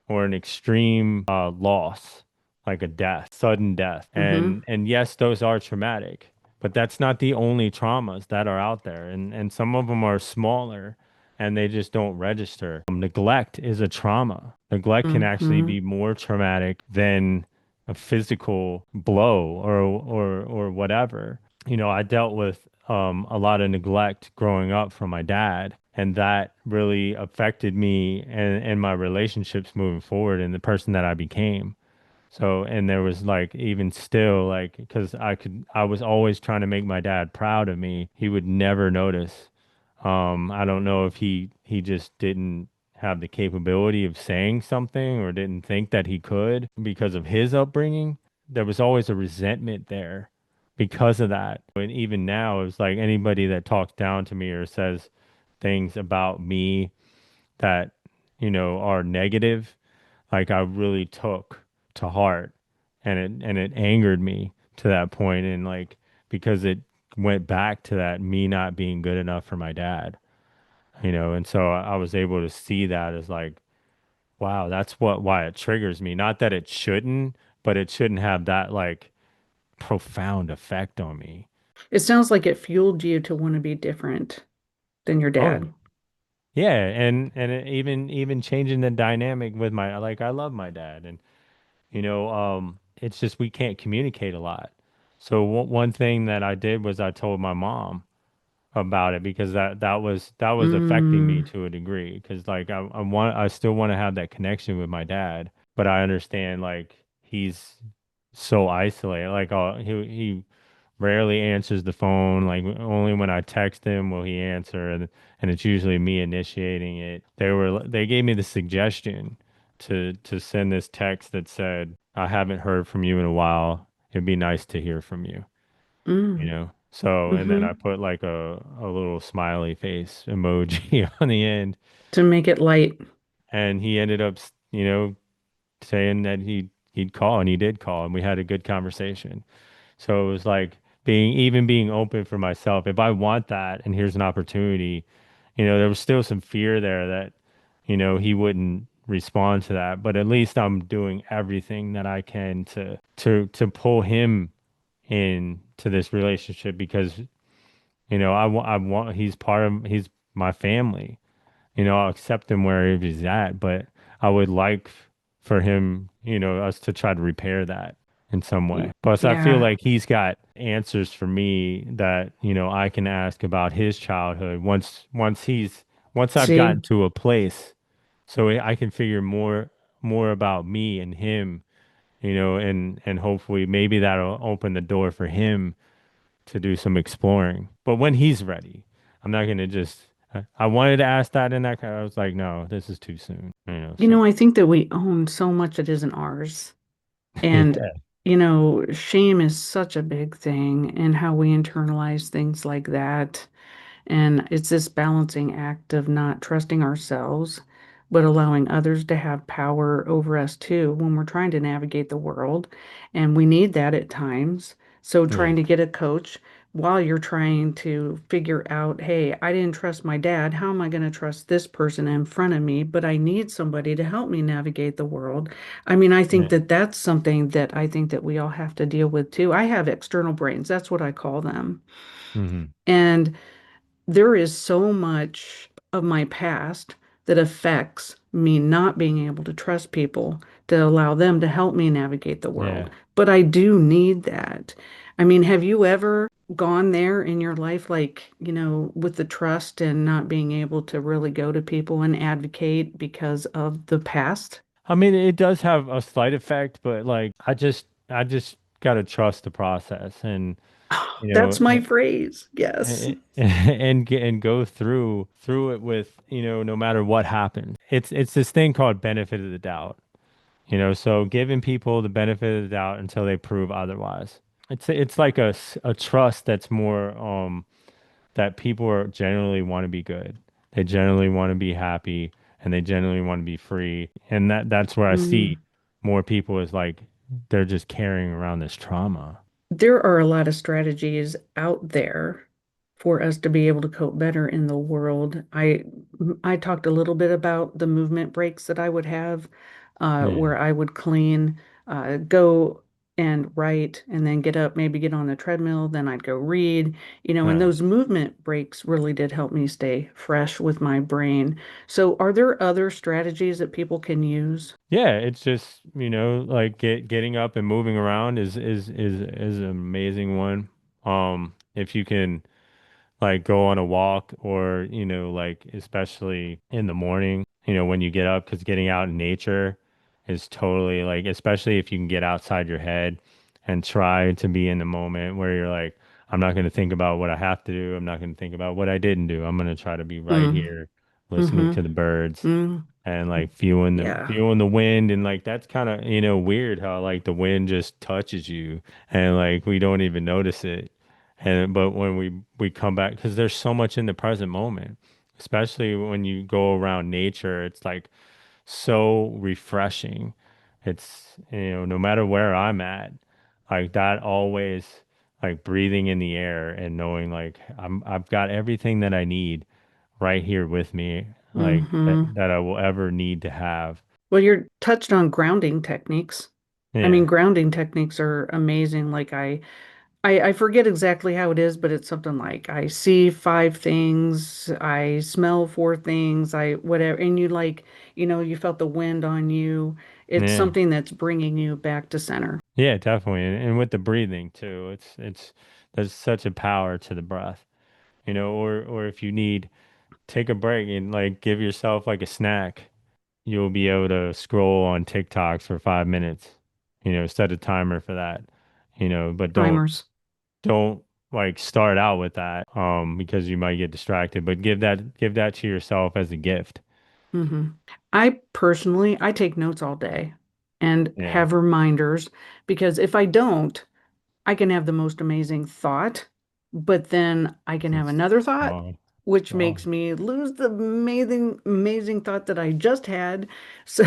or an extreme loss, like a death, sudden death, Mm-hmm. and yes, those are traumatic, but that's not the only traumas that are out there, and some of them are smaller and they just don't register. Neglect is a trauma. Neglect can actually Mm-hmm. be more traumatic than a physical blow or whatever. You know, I dealt with a lot of neglect growing up from my dad, and that really affected me and my relationships moving forward and the person that I became. So, and there was like, even still, like, because I was always trying to make my dad proud of me. He would never notice. I don't know if he just didn't have the capability of saying something or didn't think that he could because of his upbringing. There was always a resentment there because of that. And even now, it's like anybody that talks down to me or says things about me that, are negative, like I really took to heart and it angered me to that point and like because it went back to that me not being good enough for my dad, and so I was able to see that as like, wow, that's why it triggers me. Not that it shouldn't, but it shouldn't have that like profound effect on me. It sounds like it fueled you to want to be different than your Oh, dad. yeah, and it even changing the dynamic with my like I love my dad and it's just we can't communicate a lot. So one thing that I did was I told my mom about it because that was affecting me Mm, to a degree because like I still want to have that connection with my dad, but I understand like he's so isolated. Like he rarely answers the phone. Like only when I text him will he answer, and it's usually me initiating it. They gave me the suggestion to send this text that said, "I haven't heard from you in a while. It'd be nice to hear from you." mm, So and then I mm-hmm. put like a little smiley face emoji on the end, To make it light. and he ended up, saying that he'd call, and he did call, and we had a good conversation. So it was like being open for myself. If I want that and here's an opportunity, there was still some fear there that, he wouldn't respond to that. But at least I'm doing everything that I can to pull him in to this relationship because, I want he's my family. I'll accept him wherever he's at, but I would like for him, us to try to repair that in some way. Plus, I feel Yeah. like he's got answers for me that, I can ask about his childhood once I've See? gotten to a place so I can figure more about me and him, and hopefully maybe that'll open the door for him to do some exploring. But when he's ready, I'm not going to just I wanted to ask that in that, I was like, no, this is too soon, You so know, I think that we own so much that isn't ours. And, yeah, shame is such a big thing and how we internalize things like that. And it's this balancing act of not trusting ourselves, but allowing others to have power over us too when we're trying to navigate the world. And we need that at times. So yeah, trying to get a coach while you're trying to figure out, hey, I didn't trust my dad. How am I going to trust this person in front of me? But I need somebody to help me navigate the world. I mean, I think yeah, that that's something that I think that we all have to deal with too. I have external brains. That's what I call them. hmm, And there is so much of my past that affects me not being able to trust people to allow them to help me navigate the world. yeah. But I do need that. I mean, have you ever gone there in your life, like, with the trust and not being able to really go to people and advocate because of the past? I mean, it does have a slight effect, but like, I just gotta trust the process, and you That's know, my phrase. Yes. and go through it with, no matter what happens. It's this thing called benefit of the doubt. So giving people the benefit of the doubt until they prove otherwise. It's like a trust that's more that people are generally want to be good. They generally want to be happy, and they generally want to be free. And that's where I see Mm. more people is like they're just carrying around this trauma. There are a lot of strategies out there for us to be able to cope better in the world. I talked a little bit about the movement breaks that I would have, Yeah. where I would clean, go and write, and then get up, maybe get on the treadmill, then I'd go read, and Uh, those movement breaks really did help me stay fresh with my brain. So, are there other strategies that people can use? yeah, it's just, like getting up and moving around is an amazing one. If you can like go on a walk, or like especially in the morning, when you get up, because getting out in nature is totally like, especially if you can get outside your head and try to be in the moment where you're like, I'm not going to think about what I have to do, I'm not going to think about what I didn't do, I'm going to try to be right Mm, here listening mm-hmm, to the birds mm, and like feeling the yeah. feeling the wind. And like that's kind of, weird how like the wind just touches you and like we don't even notice it. And but when we come back, because there's so much in the present moment, especially when you go around nature, it's like so refreshing. It's, no matter where I'm at, like that always, like breathing in the air and knowing like I've got everything that I need right here with me, like Mm-hmm. that I will ever need to have. Well, you're touched on grounding techniques. I mean, Yeah. grounding techniques are amazing. Like I forget exactly how it is, but it's something like I see five things, I smell four things, I whatever, and you like, you felt the wind on you. It's Yeah. something that's bringing you back to center. Yeah, definitely. And with the breathing too, it's there's such a power to the breath, or if you need, take a break and like give yourself like a snack. You'll be able to scroll on TikToks for 5 minutes, set a timer for that, but Timers. don't like start out with that, because you might get distracted, but give that to yourself as a gift. Hmm. I take notes all day and Yeah. have reminders because if I don't, I can have the most amazing thought, but then I can have It's another thought, wrong. which makes Wrong. me lose the amazing thought that I just had. So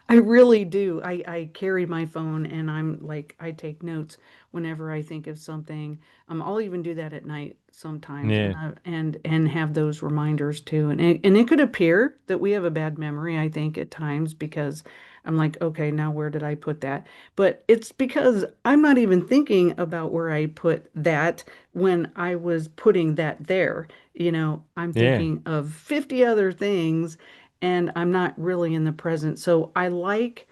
I really do. I carry my phone and I'm like, I take notes whenever I think of something. I'll even do that at night sometimes, Yeah. and have those reminders too. And it could appear that we have a bad memory, I think, at times because I'm like, okay, now where did I put that? But it's because I'm not even thinking about where I put that when I was putting that there. I'm Yeah. thinking of 50 other things and I'm not really in the present. So I like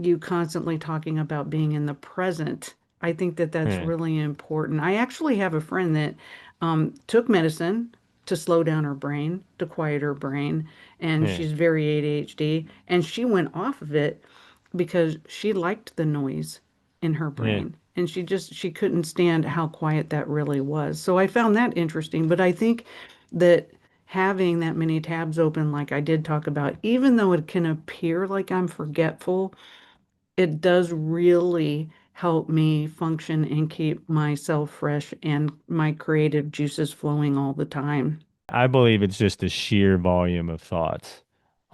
you constantly talking about being in the present. I think that that's Yeah. really important. I actually have a friend that took medicine to slow down her brain, to quiet her brain, and Yeah. she's very ADHD, and she went off of it because she liked the noise in her Yeah. brain and she couldn't stand how quiet that really was. So I found that interesting, but I think that having that many tabs open, like I did talk about, even though it can appear like I'm forgetful, it does really help me function and keep myself fresh and my creative juices flowing all the time. I believe it's just the sheer volume of thoughts.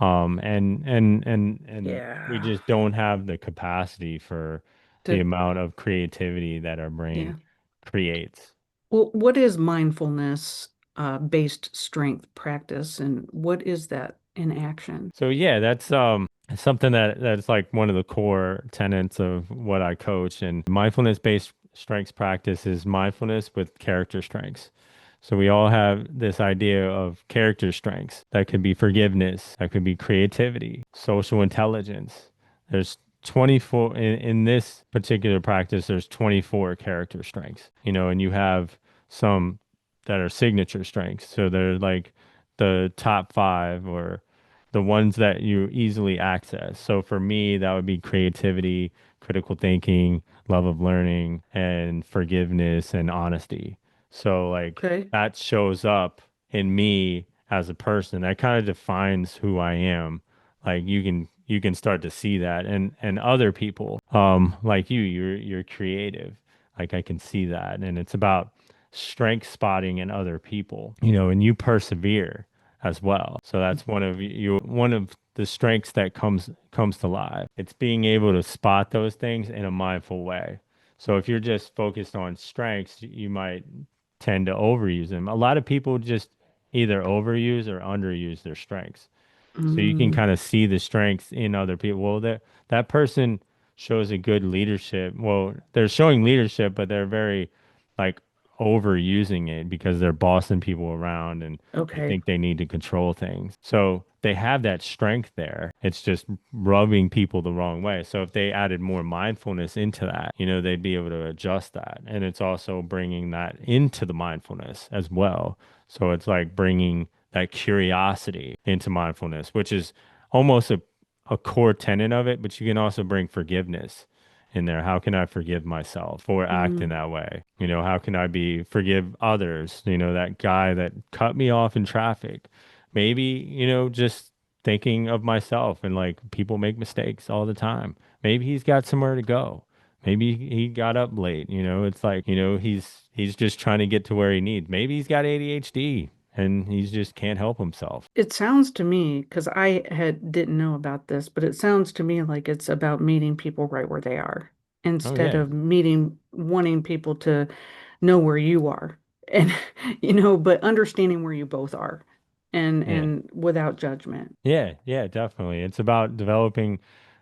And we Yeah. just don't have the capacity for the To, amount of creativity that our yeah. brain creates. Well, what is mindfulness based strength practice and what is that in action? So yeah, that's something that's like one of the core tenets of what I coach. And mindfulness-based strengths practice is mindfulness with character strengths. So we all have this idea of character strengths. That could be forgiveness, that could be creativity, social intelligence. There's 24 in this particular practice, there's 24 character strengths, and you have some that are signature strengths. So they're like the top five or the ones that you easily access. So for me, that would be creativity, critical thinking, love of learning, and forgiveness and honesty. So like Okay. that shows up in me as a person. That kind of defines who I am. Like you can start to see that and other people like you're creative. Like I can see that, and it's about strength spotting in other people, and you persevere as well. So that's one of the strengths that comes to life. It's being able to spot those things in a mindful way. So if you're just focused on strengths, you might tend to overuse them. A lot of people just either overuse or underuse their strengths. So you can Mm, kind of see the strengths in other people. Well, that person shows a good leadership. Well, they're showing leadership, but they're very like overusing it because they're bossing people around and they okay. think they need to control things. So they have that strength there. It's just rubbing people the wrong way. So if they added more mindfulness into that, they'd be able to adjust that. And it's also bringing that into the mindfulness as well. So it's like bringing that curiosity into mindfulness, which is almost a core tenet of it, but you can also bring forgiveness in there. How can I forgive myself for acting Mm, that way? How can I forgive others? That guy that cut me off in traffic. Maybe, just thinking of myself and like people make mistakes all the time. Maybe he's got somewhere to go. Maybe he got up late, it's like, he's just trying to get to where he needs. Maybe he's got ADHD and he's just can't help himself. it sounds to me, because I had didn't know about this, but it sounds to me like it's about meeting people right where they are Oh instead yeah. of wanting people to know where you are and but understanding where you both are Yeah. and without judgment. Yeah, yeah, definitely. It's about developing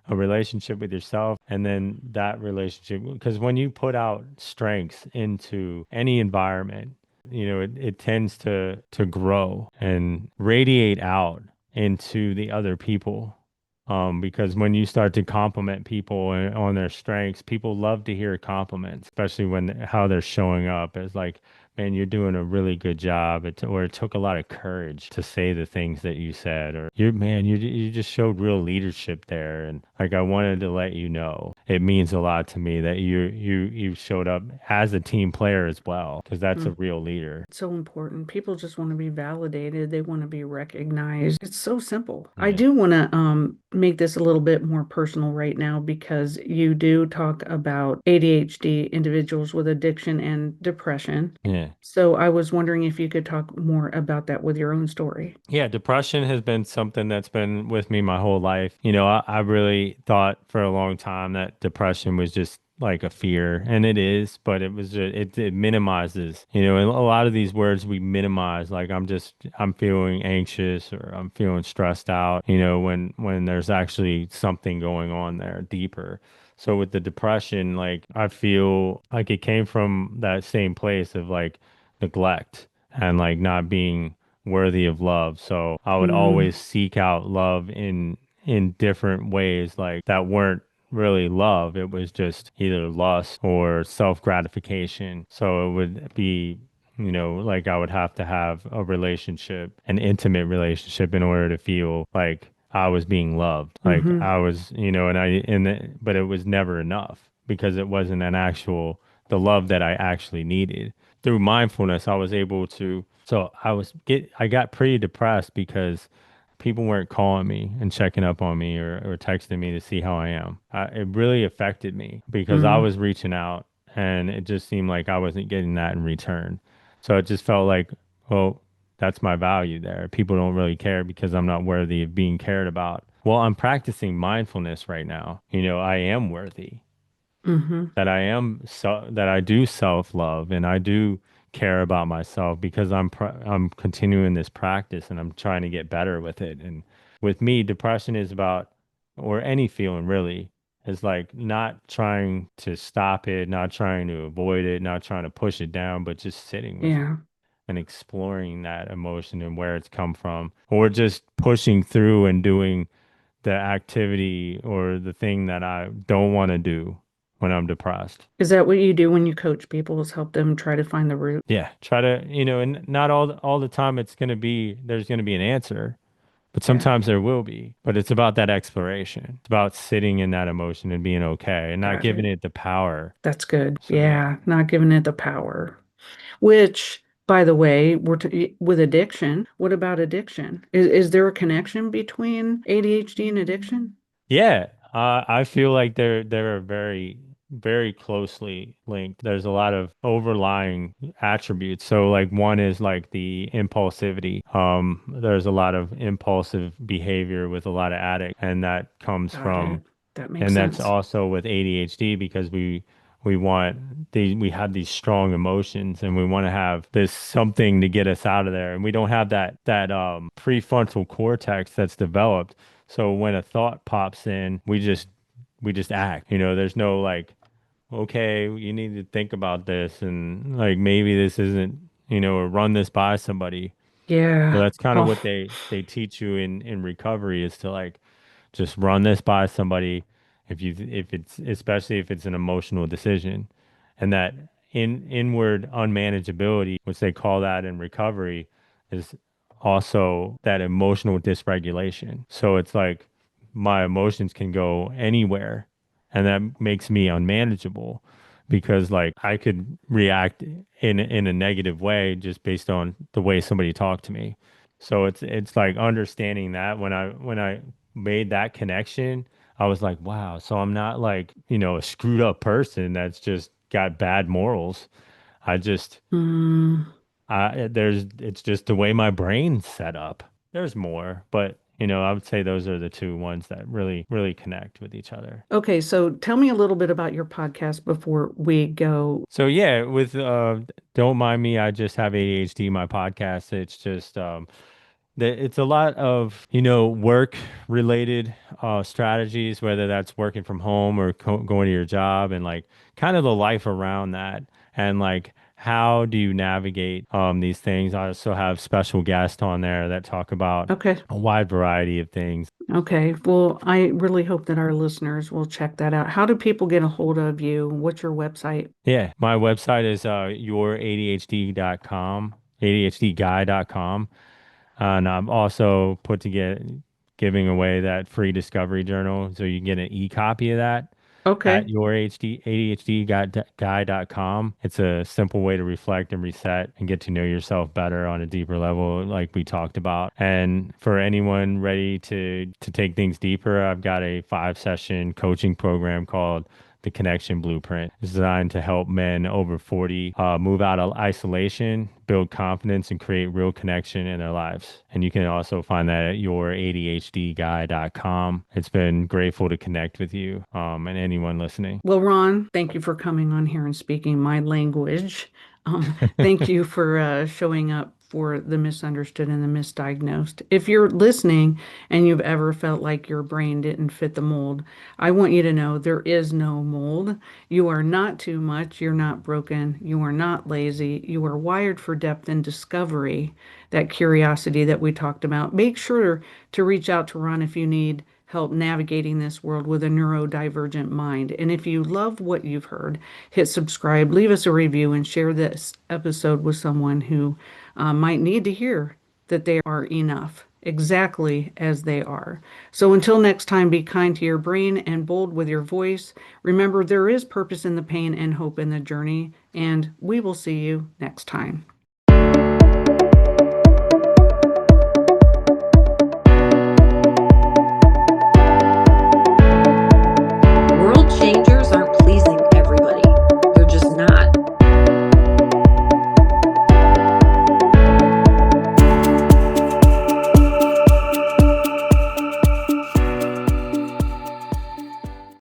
a relationship with yourself and then that relationship. Because when you put out strengths into any environment, it tends to grow and radiate out into the other people. Because when you start to compliment people on their strengths, people love to hear compliments, especially when how they're showing up as like, man, you're doing a really good job. Or it took a lot of courage to say the things that you said, or you just showed real leadership there. And like, I wanted to let you know, it means a lot to me that you showed up as a team player as well, because that's a Mm. real leader. It's so important. People just want to be validated. They want to be recognized. It's so simple. I Yeah. do want to make this a little bit more personal right now because you do talk about ADHD individuals with addiction and depression. Yeah. So I was wondering if you could talk more about that with your own story. Yeah, depression has been something that's been with me my whole life. I really thought for a long time that depression was just like a fear, and it is, but it minimizes, and a lot of these words we minimize, like I'm feeling anxious or I'm feeling stressed out, when there's actually something going on there deeper. So with the depression, like I feel like it came from that same place of like neglect and like not being worthy of love. So I would Mm, always seek out love in different ways like that weren't really love. It was just either lust or self-gratification. So it would be, like I would have to have a relationship, an intimate relationship in order to feel like I was being loved. Like hmm I was, but it was never enough because it wasn't the love that I actually needed. through mindfulness, I was able to. So I got pretty depressed because people weren't calling me and checking up on me or texting me to see how I am. It really affected me because I Mm, was reaching out and it just seemed like I wasn't getting that in return. So it just felt like, well, that's my value there. People don't really care because I'm not worthy of being cared about. Well, I'm practicing mindfulness right now. I am worthy, hmm. that I am that I do self-love and I do care about myself because I'm continuing this practice and I'm trying to get better with it. And with me, depression is about, or any feeling really, is like not trying to stop it, not trying to avoid it, not trying to push it down, but just sitting with it Yeah. and exploring that emotion and where it's come from, or just pushing through and doing the activity or the thing that I don't want to do when I'm depressed. Is that what you do when you coach people, is help them try to find the root? Yeah, try to, and not all the time there's going to be an answer, but Yeah. sometimes there will be. But it's about that exploration. It's about sitting in that emotion and being okay and not Got giving it. it the power. That's good. So yeah. Yeah. Not giving it the power. Which, by the way, with addiction, what about addiction? Is there a connection between ADHD and addiction? Yeah, I feel like they're very closely linked. There's a lot of overlying attributes. So like one is like the impulsivity. There's a lot of impulsive behavior with a lot of addicts, and that comes Got from, it. That makes and that's sense. also with ADHD because we have these strong emotions and we want to have this something to get us out of there, and we don't have that prefrontal cortex that's developed. So when a thought pops in, we just act. There's no like, okay, you need to think about this and like maybe this isn't, or run this by somebody. So Yeah. that's kind of Oh, what they teach you in recovery, is to like just run this by somebody, if it's, especially if it's an emotional decision. And that inward unmanageability, which they call that in recovery, is also that emotional dysregulation. So it's like my emotions can go anywhere and that makes me unmanageable because like I could react in a negative way just based on the way somebody talked to me. So it's like understanding that when I made that connection, I was like, wow, so I'm not like, a screwed up person that's just got bad morals. I just mm, it's just the way my brain's set up. There's more, but I would say those are the two ones that really connect with each other. okay. So tell me a little bit about your podcast before we go. So yeah, with don't mind me, I just have ADHD, my podcast. It's just it's a lot of, work related strategies, whether that's working from home or going to your job, and like kind of the life around that, and like how do you navigate these things. I also have special guests on there that talk about Okay. a wide variety of things. Okay. Well, I really hope that our listeners will check that out. How do people get a hold of you? What's your website? Yeah, my website is youradhd.com, adhdguy.com. And I'm also giving away that free discovery journal. So you can get an e-copy of that at Okay. your ADHDguy.com. It's a simple way to reflect and reset and get to know yourself better on a deeper level, like we talked about. And for anyone ready to take things deeper, I've got a 5-session coaching program called the Connection Blueprint. It's designed to help men over 40 move out of isolation, build confidence, and create real connection in their lives. And you can also find that at youradhdguy.com. It's been grateful to connect with you, and anyone listening. Well, Ron, thank you for coming on here and speaking my language. Thank you for showing up for the misunderstood and the misdiagnosed. If you're listening and you've ever felt like your brain didn't fit the mold, I want you to know there is no mold. You are not too much. You're not broken. You are not lazy. You are wired for depth and discovery, that curiosity that we talked about. Make sure to reach out to Ron if you need help navigating this world with a neurodivergent mind. And if you love what you've heard, hit subscribe, leave us a review, and share this episode with someone who might need to hear that they are enough. exactly as they are. So until next time, be kind to your brain and bold with your voice. Remember, there is purpose in the pain and hope in the journey, and we will see you next time.